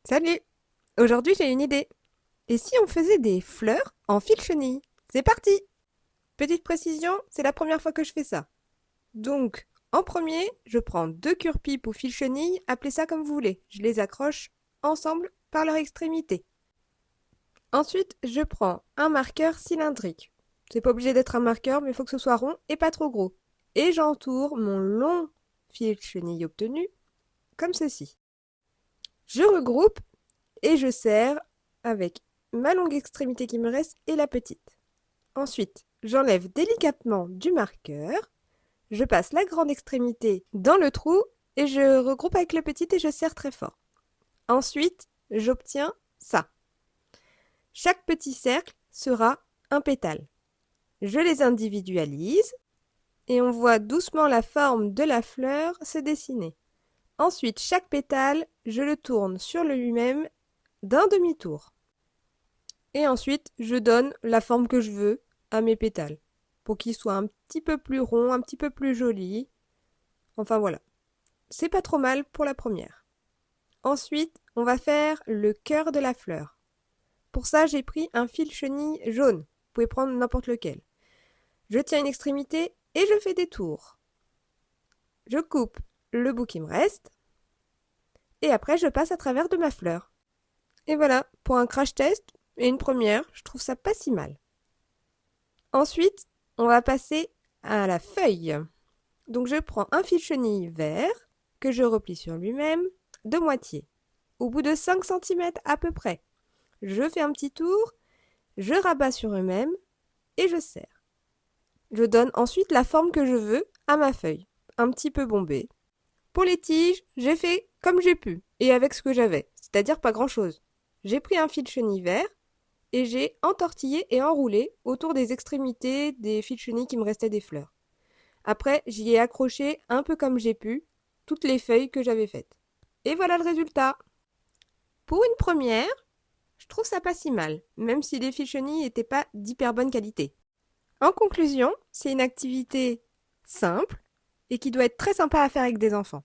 Salut! Aujourd'hui j'ai une idée. Et si on faisait des fleurs en fil chenille? C'est parti! Petite précision, c'est la première fois que je fais ça. Donc, en premier, je prends deux cure-pipes ou fil chenille, appelez ça comme vous voulez. Je les accroche ensemble par leur extrémité. Ensuite, je prends un marqueur cylindrique. C'est pas obligé d'être un marqueur, mais il faut que ce soit rond et pas trop gros. Et j'entoure mon long fil chenille obtenu comme ceci. Je regroupe et je serre avec ma longue extrémité qui me reste et la petite. Ensuite, j'enlève délicatement du marqueur, je passe la grande extrémité dans le trou et je regroupe avec la petite et je serre très fort. Ensuite, j'obtiens ça. Chaque petit cercle sera un pétale. Je les individualise et on voit doucement la forme de la fleur se dessiner. Ensuite, chaque pétale, je le tourne sur lui-même d'un demi-tour. Et ensuite, je donne la forme que je veux à mes pétales pour qu'ils soient un petit peu plus ronds, un petit peu plus jolis. Enfin voilà, c'est pas trop mal pour la première. Ensuite, on va faire le cœur de la fleur. Pour ça, j'ai pris un fil chenille jaune. Vous pouvez prendre n'importe lequel. Je tiens une extrémité et je fais des tours. Je coupe le bout qui me reste et après je passe à travers de ma fleur. Et voilà, pour un crash test et une première, je trouve ça pas si mal. Ensuite, on va passer à la feuille. Donc je prends un fil chenille vert que je replie sur lui-même de moitié, au bout de 5 cm à peu près. Je fais un petit tour, je rabats sur eux-mêmes et je serre. Je donne ensuite la forme que je veux à ma feuille, un petit peu bombée. Pour les tiges, j'ai fait comme j'ai pu et avec ce que j'avais, c'est-à-dire pas grand-chose. J'ai pris un fil chenille vert et j'ai entortillé et enroulé autour des extrémités des fils chenilles qui me restaient des fleurs. Après, j'y ai accroché un peu comme j'ai pu toutes les feuilles que j'avais faites. Et voilà le résultat. Pour une première, je trouve ça pas si mal, même si les fils chenilles n'étaient pas d'hyper bonne qualité. En conclusion, c'est une activité simple et qui doit être très sympa à faire avec des enfants.